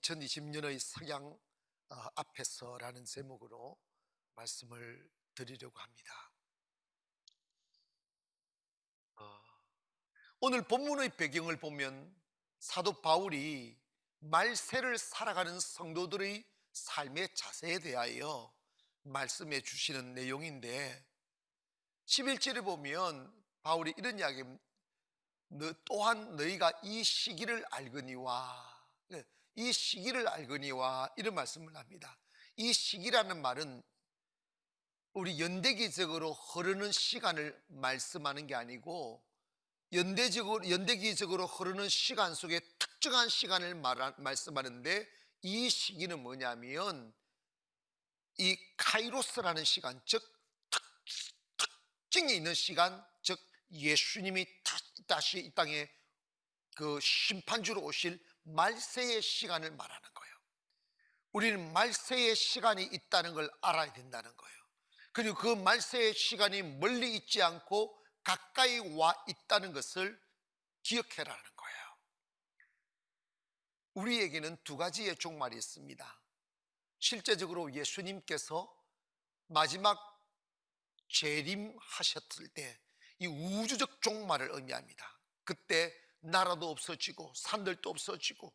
2020년의 석양 앞에서라는 제목으로 말씀을 드리려고 합니다. 오늘 본문의 배경을 보면 사도 바울이 말세를 살아가는 성도들의 삶의 자세에 대하여 말씀해 주시는 내용인데, 11절에 보면 바울이 이런 이야기입니다. 또한 너희가 이 시기를 알거니와, 이 시기를 알거니와 이런 말씀을 합니다. 이 시기라는 말은 우리 연대기적으로 흐르는 시간을 말씀하는 게 아니고, 연대기적으로 흐르는 시간 속에 특정한 시간을 말씀하는데, 이 시기는 뭐냐면 이 카이로스라는 시간, 즉 특징이 있는 시간, 즉 예수님이 다시 이 땅에 그 심판주로 오실 말세의 시간을 말하는 거예요. 우리는 말세의 시간이 있다는 걸 알아야 된다는 거예요. 그리고 그 말세의 시간이 멀리 있지 않고 가까이 와 있다는 것을 기억해라는 거예요. 우리에게는 두 가지의 종말이 있습니다. 실제적으로 예수님께서 마지막 재림하셨을 때 이 우주적 종말을 의미합니다. 그때 나라도 없어지고 산들도 없어지고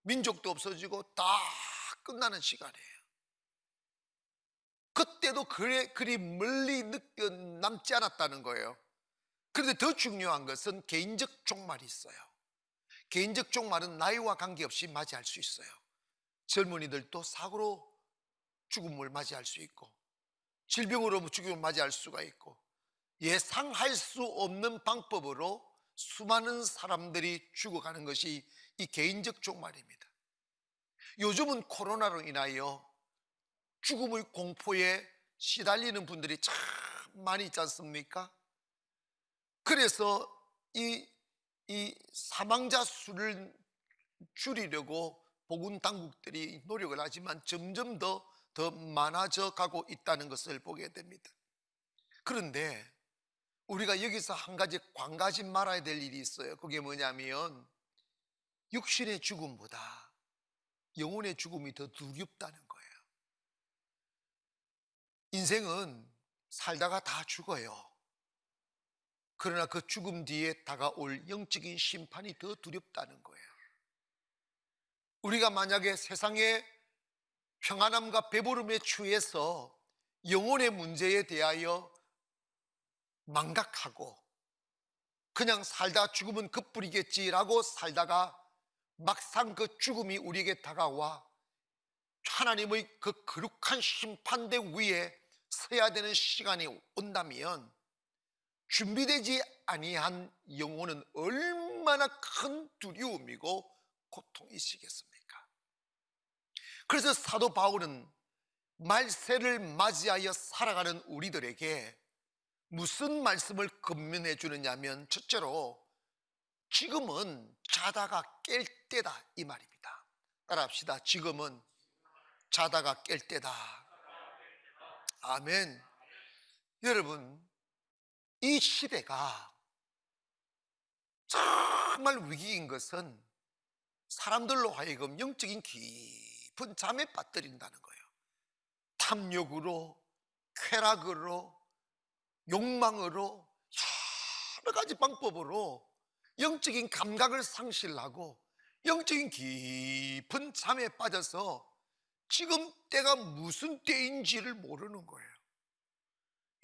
민족도 없어지고 다 끝나는 시간이에요. 그때도 그리 멀리 남지 않았다는 거예요. 그런데 더 중요한 것은 개인적 종말이 있어요. 개인적 종말은 나이와 관계없이 맞이할 수 있어요. 젊은이들도 사고로 죽음을 맞이할 수 있고, 질병으로 죽음을 맞이할 수가 있고, 예상할 수 없는 방법으로 수많은 사람들이 죽어가는 것이 이 개인적 종말입니다. 요즘은 코로나로 인하여 죽음의 공포에 시달리는 분들이 참 많이 있지 않습니까? 그래서 이 사망자 수를 줄이려고 보건 당국들이 노력을 하지만 점점 더 많아져 가고 있다는 것을 보게 됩니다. 그런데 우리가 여기서 한 가지 말아야 될 일이 있어요. 그게 뭐냐면 육신의 죽음보다 영혼의 죽음이 더 두렵다는 거예요. 인생은 살다가 다 죽어요. 그러나 그 죽음 뒤에 다가올 영적인 심판이 더 두렵다는 거예요. 우리가 만약에 세상의 평안함과 배부름에 취해서 영혼의 문제에 대하여 망각하고 그냥 살다 죽으면 그뿐이겠지라고 살다가 막상 그 죽음이 우리에게 다가와 하나님의 그 거룩한 심판대 위에 서야 되는 시간이 온다면 준비되지 아니한 영혼은 얼마나 큰 두려움이고 고통이시겠습니까? 그래서 사도 바울은 말세를 맞이하여 살아가는 우리들에게 무슨 말씀을 권면해 주느냐면, 첫째로 지금은 자다가 깰 때다 이 말입니다. 따라합시다. 지금은 자다가 깰 때다. 아멘. 여러분, 이 시대가 정말 위기인 것은 사람들로 하여금 영적인 깊은 잠에 빠뜨린다는 거예요. 탐욕으로, 쾌락으로, 욕망으로, 여러 가지 방법으로 영적인 감각을 상실하고 영적인 깊은 잠에 빠져서 지금 때가 무슨 때인지를 모르는 거예요.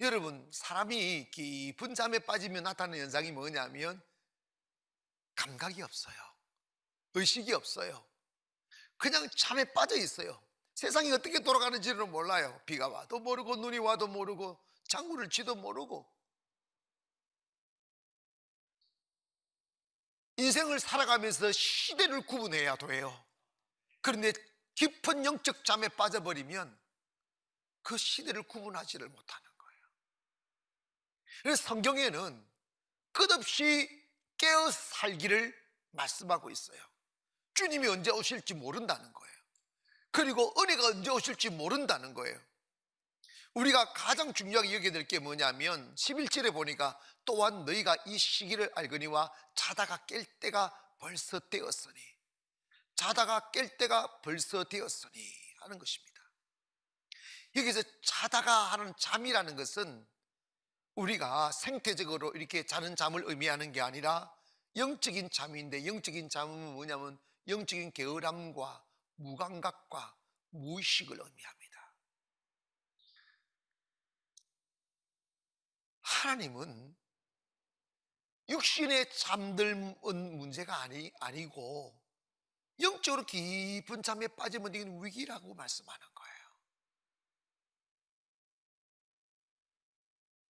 여러분, 사람이 깊은 잠에 빠지면 나타나는 현상이 뭐냐면 감각이 없어요. 의식이 없어요. 그냥 잠에 빠져 있어요. 세상이 어떻게 돌아가는지를 몰라요. 비가 와도 모르고 눈이 와도 모르고 장구를 치도 모르고. 인생을 살아가면서 시대를 구분해야 돼요. 그런데 깊은 영적 잠에 빠져버리면 그 시대를 구분하지를 못하는 거예요. 그래서 성경에는 끝없이 깨어 살기를 말씀하고 있어요. 주님이 언제 오실지 모른다는 거예요. 그리고 은혜가 언제 오실지 모른다는 거예요. 우리가 가장 중요하게 여겨야 될 게 뭐냐면 11절에 보니까 또한 너희가 이 시기를 알거니와 자다가 깰 때가 벌써 되었으니. 자다가 깰 때가 벌써 되었으니 하는 것입니다. 여기서 자다가 하는 잠이라는 것은 우리가 생태적으로 이렇게 자는 잠을 의미하는 게 아니라 영적인 잠인데, 영적인 잠은 뭐냐면 영적인 게으름과 무감각과 무의식을 의미합니다. 하나님은 육신에 잠들은 문제가 아니고 영적으로 깊은 잠에 빠지면 이건 위기라고 말씀하는 거예요.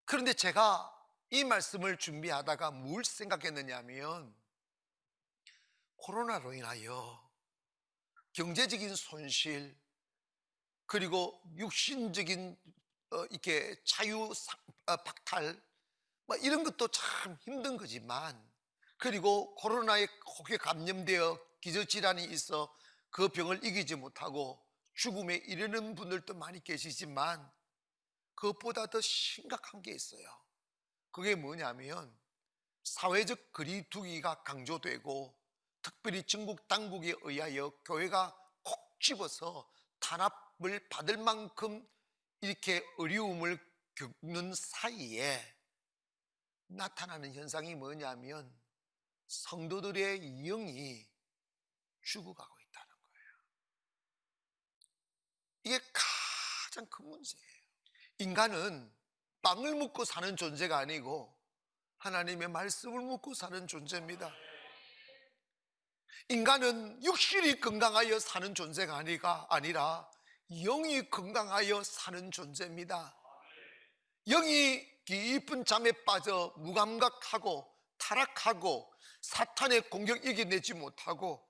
그런데 제가 이 말씀을 준비하다가 뭘 생각했느냐 하면, 코로나로 인하여 경제적인 손실, 그리고 육신적인 이렇게 박탈, 이런 것도 참 힘든 거지만, 그리고 코로나에 혹에 감염되어 기저질환이 있어 그 병을 이기지 못하고 죽음에 이르는 분들도 많이 계시지만, 그것보다 더 심각한 게 있어요. 그게 뭐냐면 사회적 거리두기가 강조되고, 특별히 중국 당국에 의하여 교회가 콕 집어서 탄압을 받을 만큼 이렇게 어려움을 겪는 사이에 나타나는 현상이 뭐냐면 성도들의 영이 죽어가고 있다는 거예요. 이게 가장 큰 문제예요. 인간은 빵을 먹고 사는 존재가 아니고 하나님의 말씀을 먹고 사는 존재입니다. 인간은 육신이 건강하여 사는 존재가 아니라 영이 건강하여 사는 존재입니다. 영이 깊은 잠에 빠져 무감각하고 타락하고 사탄의 공격 이겨내지 못하고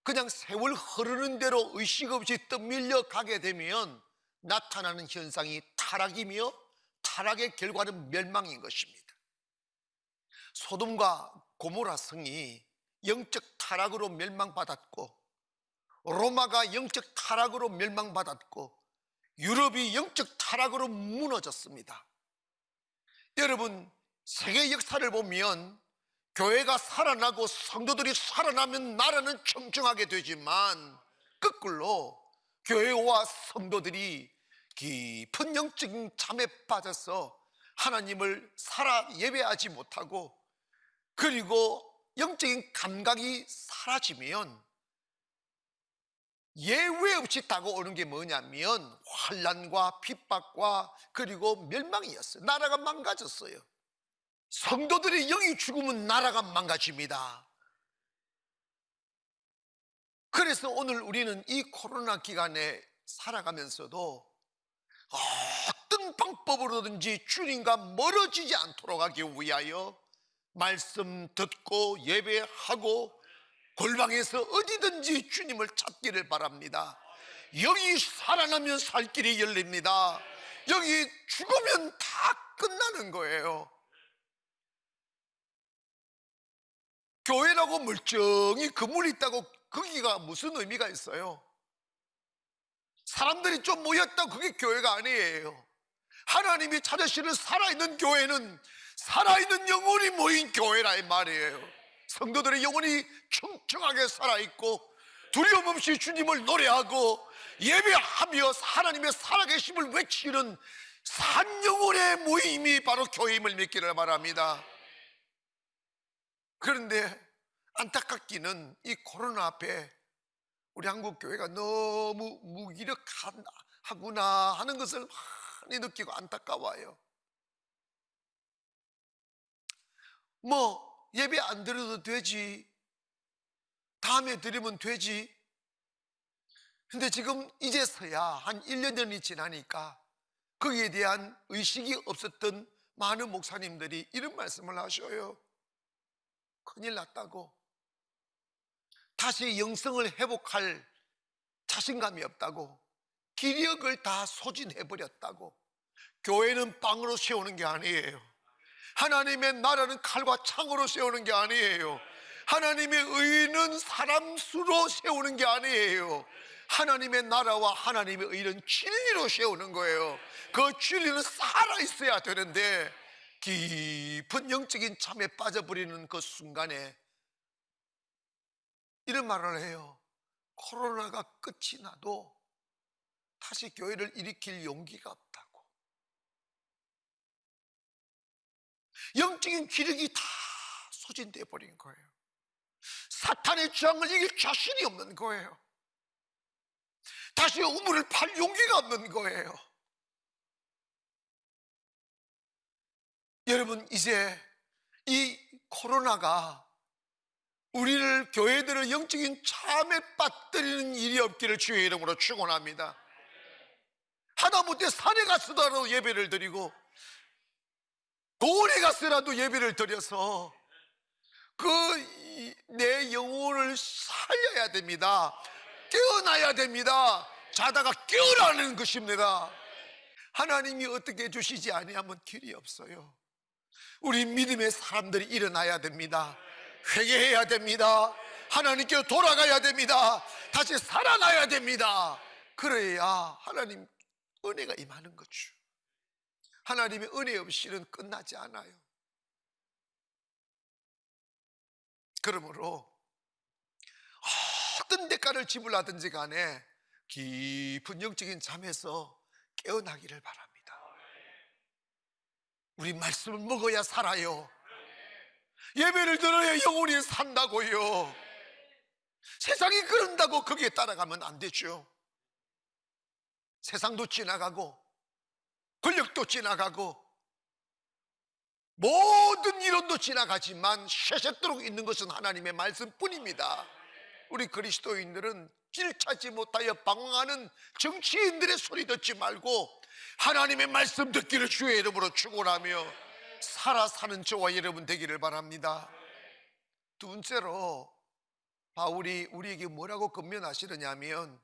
그냥 세월 흐르는 대로 의식 없이 떠밀려 가게 되면 나타나는 현상이 타락이며, 타락의 결과는 멸망인 것입니다. 소돔과 고모라 성이 영적 타락으로 멸망받았고, 로마가 영적 타락으로 멸망받았고, 유럽이 영적 타락으로 무너졌습니다. 여러분, 세계 역사를 보면 교회가 살아나고 성도들이 살아나면 나라는 청청하게 되지만, 거꾸로 교회와 성도들이 깊은 영적인 잠에 빠져서 하나님을 살아 예배하지 못하고, 그리고 영적인 감각이 사라지면 예외 없이 다가오는 게 뭐냐면 환난과 핍박과 그리고 멸망이었어요. 나라가 망가졌어요. 성도들의 영이 죽으면 나라가 망가집니다. 그래서 오늘 우리는 이 코로나 기간에 살아가면서도 어떤 방법으로든지 주님과 멀어지지 않도록 하기 위하여 말씀 듣고 예배하고 골방에서 어디든지 주님을 찾기를 바랍니다. 여기 살아나면 살 길이 열립니다. 여기 죽으면 다 끝나는 거예요. 교회라고 멀쩡히 건물이 있다고 거기가 무슨 의미가 있어요? 사람들이 좀 모였다, 그게 교회가 아니에요. 하나님이 찾으시는 살아있는 교회는 살아있는 영혼이 모인 교회라 이 말이에요. 성도들의 영혼이 청청하게 살아있고 두려움 없이 주님을 노래하고 예배하며 하나님의 살아계심을 외치는 산 영혼의 모임이 바로 교회임을 믿기를 바랍니다. 그런데 안타깝기는 이 코로나 앞에 우리 한국 교회가 너무 무기력하구나 하는 것을 많이 느끼고 안타까워요. 예배 안 드려도 되지, 다음에 드리면 되지. 근데 지금 이제서야 한 1년 전이 지나니까 거기에 대한 의식이 없었던 많은 목사님들이 이런 말씀을 하셔요. 큰일 났다고, 다시 영성을 회복할 자신감이 없다고, 기력을 다 소진해버렸다고. 교회는 빵으로 세우는 게 아니에요. 하나님의 나라는 칼과 창으로 세우는 게 아니에요. 하나님의 의는 사람 수로 세우는 게 아니에요. 하나님의 나라와 하나님의 의는 진리로 세우는 거예요. 그 진리는 살아있어야 되는데 깊은 영적인 잠에 빠져버리는 그 순간에 이런 말을 해요. 코로나가 끝이 나도 다시 교회를 일으킬 용기가 없다고. 영적인 기력이 다 소진돼 버린 거예요. 사탄의 저항을 이길 자신이 없는 거예요. 다시 우물을 팔 용기가 없는 거예요. 여러분, 이제 이 코로나가 우리를, 교회들을 영적인 잠에 빠뜨리는 일이 없기를 주의 이름으로 축원합니다. 하다못해 산에 가서라도 예배를 드리고 고원에 가서라도 예배를 드려서 내 영혼을 살려야 됩니다. 깨어나야 됩니다. 자다가 깨어나는 것입니다. 하나님이 어떻게 해주시지 아니하면 길이 없어요. 우리 믿음의 사람들이 일어나야 됩니다. 회개해야 됩니다. 하나님께로 돌아가야 됩니다. 다시 살아나야 됩니다. 그래야 하나님 은혜가 임하는 거죠. 하나님의 은혜 없이는 끝나지 않아요. 그러므로 어떤 대가를 지불하든지 간에 깊은 영적인 잠에서 깨어나기를 바랍니다. 우리 말씀을 먹어야 살아요. 예배를 들어야 영혼이 산다고요. 세상이 그런다고 거기에 따라가면 안 되죠. 세상도 지나가고 권력도 지나가고 모든 이론도 지나가지만 쇠쇠토록 있는 것은 하나님의 말씀뿐입니다. 우리 그리스도인들은 길 찾지 못하여 방황하는 정치인들의 소리 듣지 말고 하나님의 말씀 듣기를 주의 이름으로 축원하며 살아 사는 저와 여러분 되기를 바랍니다. 두 번째로 바울이 우리에게 뭐라고 권면하시느냐면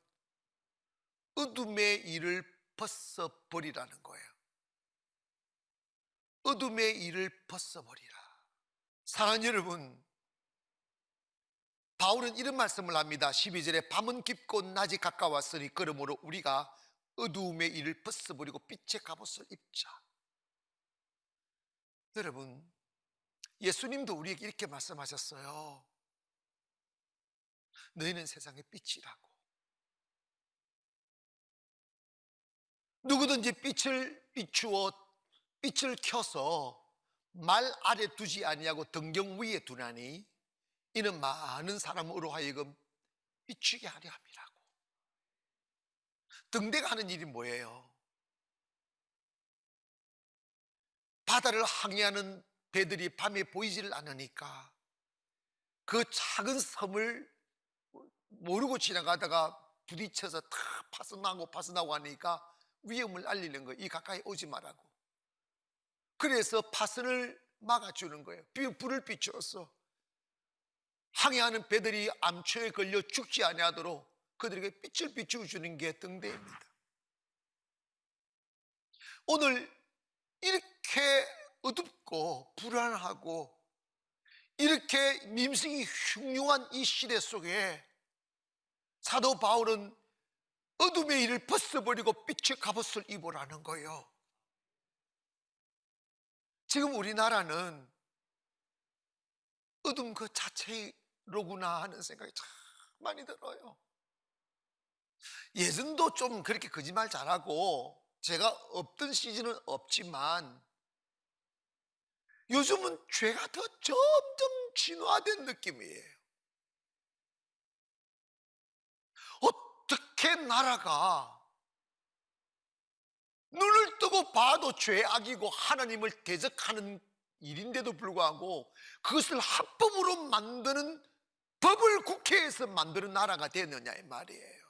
어둠의 일을 벗어버리라는 거예요. 어둠의 일을 벗어버리라. 사랑하는 여러분, 바울은 이런 말씀을 합니다. 12절에 밤은 깊고 낮이 가까웠으니 그러므로 우리가 어두움의 일을 벗어버리고 빛의 갑옷을 입자. 여러분, 예수님도 우리에게 이렇게 말씀하셨어요. 너희는 세상의 빛이라고. 누구든지 빛을 비추어 빛을 켜서 말 아래 두지 아니하고 등경 위에 두나니 이는 많은 사람으로 하여금 비추게 하려 함이라고. 등대가 하는 일이 뭐예요? 바다를 항해하는 배들이 밤에 보이지를 않으니까 그 작은 섬을 모르고 지나가다가 부딪혀서 탁 파손나고 하니까 위험을 알리는 거예요. 이 가까이 오지 말라고. 그래서 파선을 막아주는 거예요. 불을 비추어서 항해하는 배들이 암초에 걸려 죽지 아니하도록 그들에게 빛을 비추어주는 게 등대입니다. 오늘 이렇게 어둡고 불안하고 이렇게 민심이 흉흉한 이 시대 속에 사도 바울은 어둠의 일을 벗어버리고 빛의 갑옷을 입으라는 거예요. 지금 우리나라는 어둠 그 자체로구나 하는 생각이 참 많이 들어요. 예전도 좀 그렇게 거짓말 잘하고 제가 없던 시즌은 없지만 요즘은 죄가 더 점점 진화된 느낌이에요. 어떻게 나라가 눈을 뜨고 봐도 죄악이고 하나님을 대적하는 일인데도 불구하고 그것을 합법으로 만드는 법을 국회에서 만드는 나라가 되느냐 이 말이에요.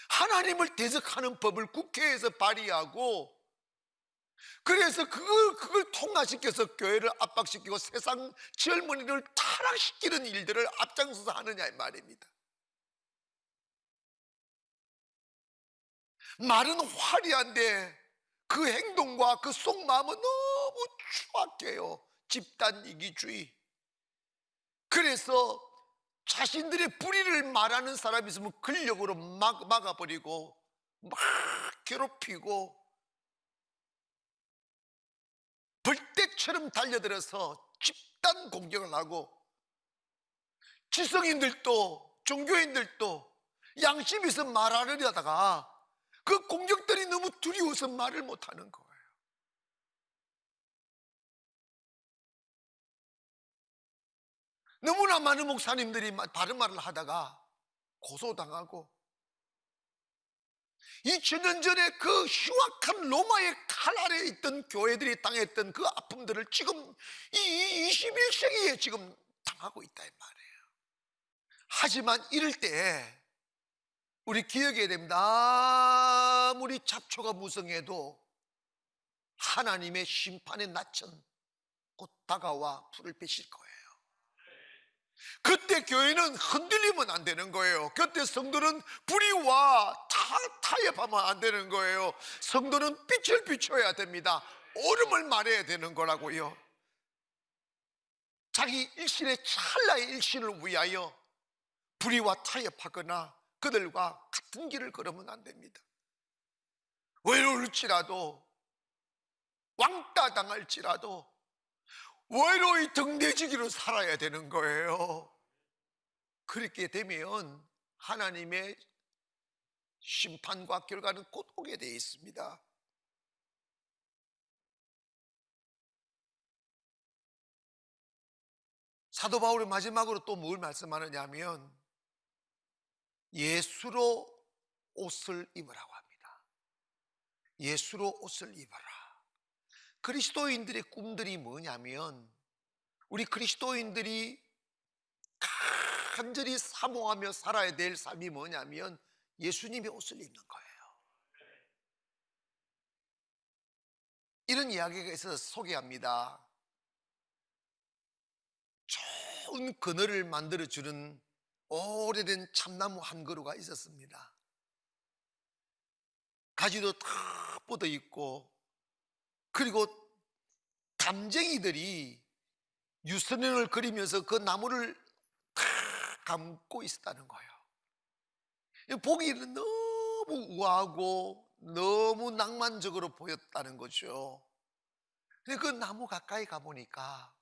하나님을 대적하는 법을 국회에서 발의하고 그래서 그걸 통과시켜서 교회를 압박시키고 세상 젊은이를 타락시키는 일들을 앞장서서 하느냐 이 말입니다. 말은 화려한데 그 행동과 그 속마음은 너무 추악해요. 집단 이기주의. 그래서 자신들의 불의를 말하는 사람이 있으면 근력으로 막아버리고 막 괴롭히고 벌떼처럼 달려들어서 집단 공격을 하고 지성인들도 종교인들도 양심이 있어 말하려다가 그 공격들이 너무 두려워서 말을 못하는 거예요. 너무나 많은 목사님들이 바른 말을 하다가 고소당하고, 2000년 전에 그 흉악한 로마의 칼 아래에 있던 교회들이 당했던 그 아픔들을 지금 이 21세기에 지금 당하고 있다 이 말이에요. 하지만 이럴 때 우리 기억해야 됩니다. 아무리 잡초가 무성해도 하나님의 심판의 낯은 곧 다가와 불을 빼실 거예요. 그때 교회는 흔들리면 안 되는 거예요. 그때 성도는 불의와 타협하면 안 되는 거예요. 성도는 빛을 비춰야 됩니다. 옳음을 말해야 되는 거라고요. 자기 일신의 찰나의 일신을 위하여 불의와 타협하거나 그들과 같은 길을 걸으면 안 됩니다. 외로울지라도, 왕따 당할지라도 외로이 등대지기로 살아야 되는 거예요. 그렇게 되면 하나님의 심판과 결과는 곧 오게 되어 있습니다. 사도 바울이 마지막으로 또 뭘 말씀하느냐 하면 예수로 옷을 입으라고 합니다. 예수로 옷을 입어라. 그리스도인들의 꿈들이 뭐냐면, 우리 그리스도인들이 간절히 사모하며 살아야 될 삶이 뭐냐면 예수님의 옷을 입는 거예요. 이런 이야기가 있어서 소개합니다. 좋은 그늘을 만들어주는 오래된 참나무 한 그루가 있었습니다. 가지도 다 뻗어 있고, 그리고 담쟁이들이 유선형을 그리면서 그 나무를 다 감고 있었다는 거예요. 보기에는 너무 우아하고 너무 낭만적으로 보였다는 거죠. 근데 그 나무 가까이 가보니까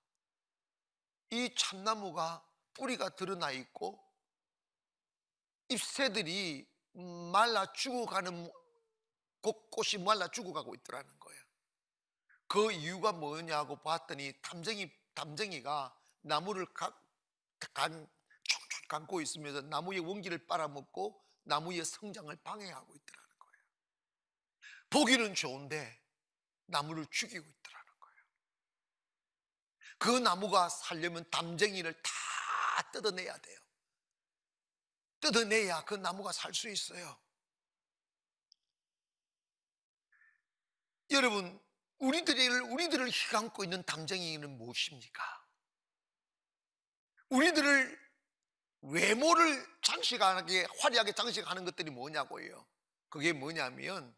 이 참나무가 뿌리가 드러나 있고 잎새들이 말라 죽어가는, 곳곳이 말라 죽어가고 있더라는 거예요. 그 이유가 뭐냐고 봤더니 담쟁이가 나무를 촉촉 감고 있으면서 나무의 원기를 빨아먹고 나무의 성장을 방해하고 있더라는 거예요. 보기는 좋은데 나무를 죽이고 있더라는 거예요. 그 나무가 살려면 담쟁이를 다 뜯어내야 돼요. 뜯어내야 그 나무가 살 수 있어요. 여러분, 우리들을 휘감고 있는 담쟁이는 무엇입니까? 우리들을 외모를 장식하게, 화려하게 장식하는 것들이 뭐냐고요. 그게 뭐냐면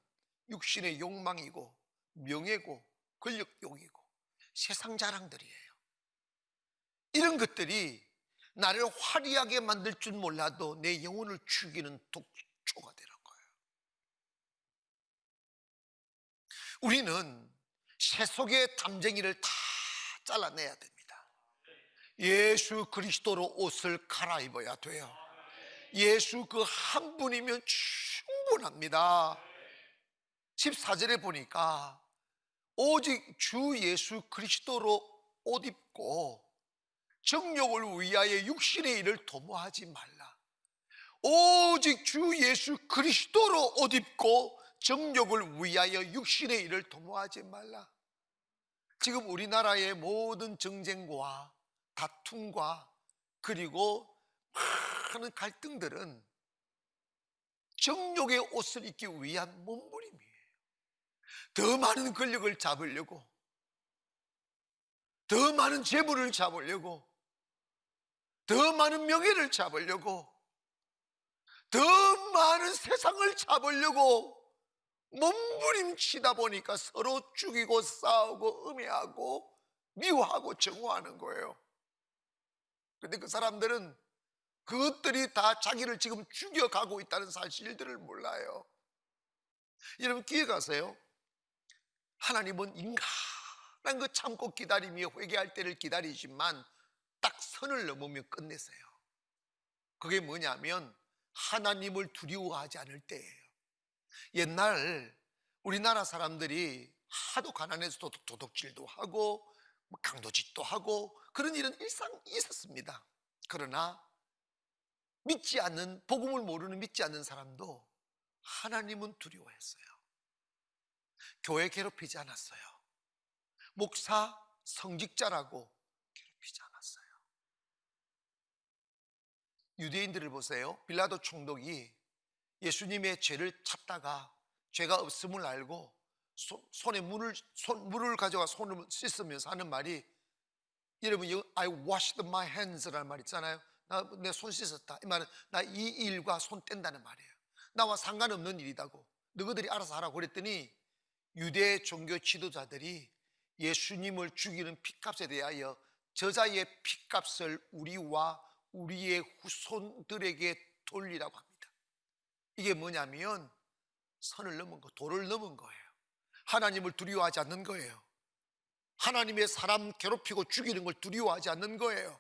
육신의 욕망이고 명예고 권력욕이고 세상 자랑들이에요. 이런 것들이 나를 화려하게 만들 줄 몰라도 내 영혼을 죽이는 독초가 되는 거예요. 우리는 세속의 담쟁이를 다 잘라내야 됩니다. 예수 그리스도로 옷을 갈아입어야 돼요. 예수 그 한 분이면 충분합니다. 14절에 보니까 오직 주 예수 그리스도로 옷 입고 정욕을 위하여 육신의 일을 도모하지 말라. 오직 주 예수 그리스도로 옷 입고 정욕을 위하여 육신의 일을 도모하지 말라. 지금 우리나라의 모든 정쟁과 다툼과 그리고 많은 갈등들은 정욕의 옷을 입기 위한 몸부림이에요. 더 많은 권력을 잡으려고, 더 많은 재물을 잡으려고, 더 많은 명예를 잡으려고, 더 많은 세상을 잡으려고 몸부림치다 보니까 서로 죽이고 싸우고 음해하고 미워하고 정오하는 거예요. 그런데 그 사람들은 그것들이 다 자기를 지금 죽여가고 있다는 사실들을 몰라요. 여러분 기억하세요? 하나님은 인간한 그 참고 기다리며 회개할 때를 기다리지만 딱 선을 넘으면 끝내세요. 그게 뭐냐면 하나님을 두려워하지 않을 때예요. 옛날 우리나라 사람들이 하도 가난해서 도둑질도 하고 강도짓도 하고 그런 일은 일상 있었습니다. 그러나 믿지 않는, 복음을 모르는 믿지 않는 사람도 하나님은 두려워했어요. 교회 괴롭히지 않았어요. 목사, 성직자라고 괴롭히지 않았어요. 유대인들을 보세요. 빌라도 총독이 예수님의 죄를 찾다가 죄가 없음을 알고 손에 물을 가져가 손을 씻으면서 하는 말이, 여러분 I washed my hands라는 말 있잖아요. 내 손 씻었다. 이 말은 나 이 일과 손 뗀다는 말이에요. 나와 상관없는 일이다고 너희들이 알아서 하라고 그랬더니 유대 종교 지도자들이 예수님을 죽이는 핏값에 대하여 저자의 핏값을 우리와 우리의 후손들에게 돌리라고 합니다. 이게 뭐냐면 선을 넘은 거, 도를 넘은 거예요. 하나님을 두려워하지 않는 거예요. 하나님의 사람 괴롭히고 죽이는 걸 두려워하지 않는 거예요.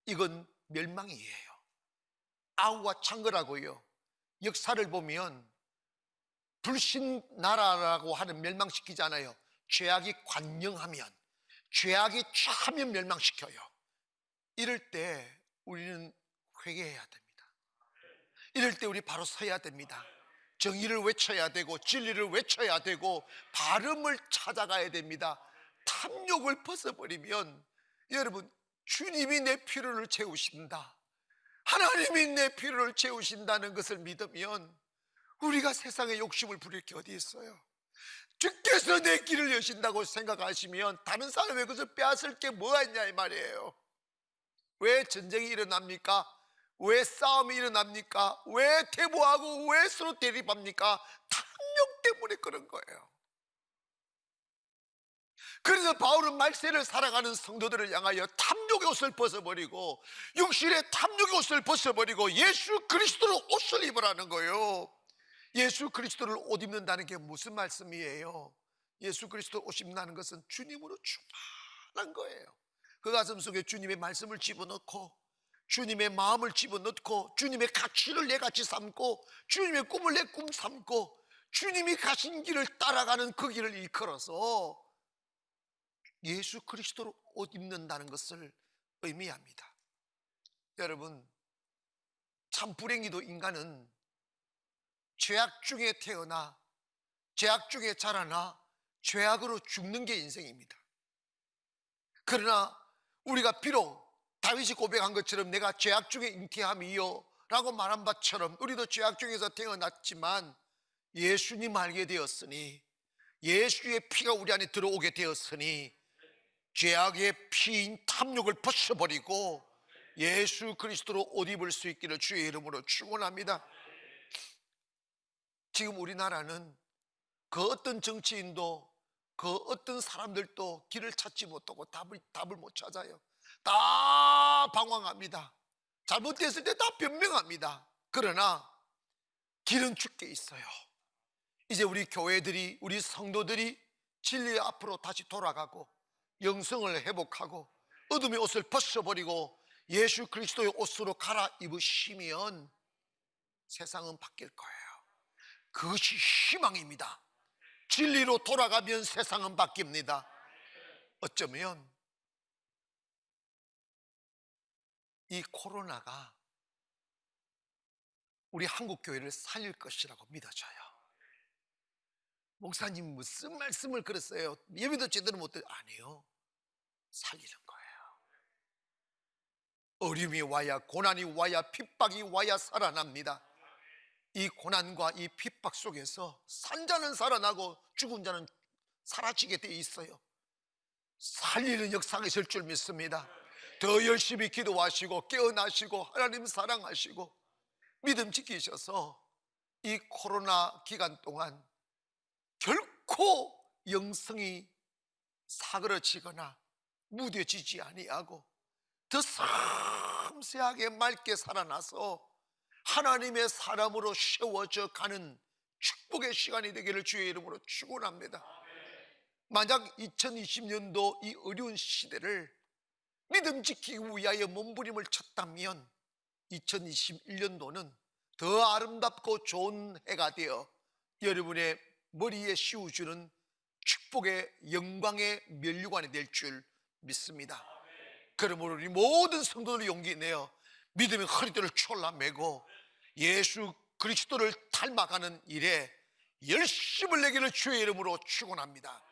이건 멸망이에요. 아우와 창거라고요. 역사를 보면 불신 나라라고 하는 멸망시키잖아요. 죄악이 관영하면, 죄악이 차면 멸망시켜요. 이럴 때 우리는 회개해야 됩니다. 이럴 때 우리 바로 서야 됩니다. 정의를 외쳐야 되고 진리를 외쳐야 되고 발음을 찾아가야 됩니다. 탐욕을 벗어버리면 여러분, 주님이 내 필요를 채우신다, 하나님이 내 필요를 채우신다는 것을 믿으면 우리가 세상에 욕심을 부릴 게 어디 있어요? 주께서 내 길을 여신다고 생각하시면 다른 사람의 것을 빼앗을 게 뭐가 있냐 이 말이에요. 왜 전쟁이 일어납니까? 왜 싸움이 일어납니까? 왜 태보하고 왜 서로 대립합니까? 탐욕 때문에 그런 거예요. 그래서 바울은 말세를 살아가는 성도들을 향하여 탐욕의 옷을 벗어버리고, 육신의 탐욕의 옷을 벗어버리고 예수 그리스도로 옷을 입으라는 거예요. 예수 그리스도를 옷 입는다는 게 무슨 말씀이에요? 예수 그리스도 옷 입는다는 것은 주님으로 충만한 거예요. 그 가슴 속에 주님의 말씀을 집어넣고 주님의 마음을 집어넣고 주님의 가치를 내 가치 삼고 주님의 꿈을 내 꿈 삼고 주님이 가신 길을 따라가는 그 길을 일컬어서 예수 그리스도로 옷 입는다는 것을 의미합니다. 여러분, 참 불행히도 인간은 죄악 중에 태어나 죄악 중에 자라나 죄악으로 죽는 게 인생입니다. 그러나 우리가 비록 다윗이 고백한 것처럼 내가 죄악 중에 잉태함이요 라고 말한 바처럼 우리도 죄악 중에서 태어났지만 예수님 알게 되었으니, 예수의 피가 우리 안에 들어오게 되었으니 죄악의 피인 탐욕을 벗어버리고 예수 그리스도로 옷 입을 수 있기를 주의 이름으로 축원합니다. 지금 우리나라는 그 어떤 정치인도 그 어떤 사람들도 길을 찾지 못하고 답을 못 찾아요. 다 방황합니다. 잘못됐을 때 다 변명합니다. 그러나 길은 주께 있어요. 이제 우리 교회들이, 우리 성도들이 진리 앞으로 다시 돌아가고 영성을 회복하고 어둠의 옷을 벗어버리고 예수 그리스도의 옷으로 갈아입으시면 세상은 바뀔 거예요. 그것이 희망입니다. 진리로 돌아가면 세상은 바뀝니다. 어쩌면 이 코로나가 우리 한국교회를 살릴 것이라고 믿어져요. 목사님 무슨 말씀을 그랬어요? 예배도 제대로 못해요. 아니요, 살리는 거예요. 어려움이 와야, 고난이 와야, 핍박이 와야 살아납니다. 이 고난과 이 핍박 속에서 산 자는 살아나고 죽은 자는 사라지게 돼 있어요. 살리는 역사가 있을 줄 믿습니다. 더 열심히 기도하시고 깨어나시고 하나님 사랑하시고 믿음 지키셔서 이 코로나 기간 동안 결코 영성이 사그러지거나 무뎌지지 아니하고 더 섬세하게 맑게 살아나서 하나님의 사람으로 세워져 가는 축복의 시간이 되기를 주의 이름으로 축원합니다. 만약 2020년도 이 어려운 시대를 믿음 지키기 위하여 몸부림을 쳤다면 2021년도는 더 아름답고 좋은 해가 되어 여러분의 머리에 씌워주는 축복의 영광의 면류관이 될 줄 믿습니다. 그러므로 우리 모든 성도들 용기 내어 믿음의 허리띠를 졸라매고 예수 그리스도를 닮아가는 일에 열심을 내기를 주의 이름으로 축원합니다.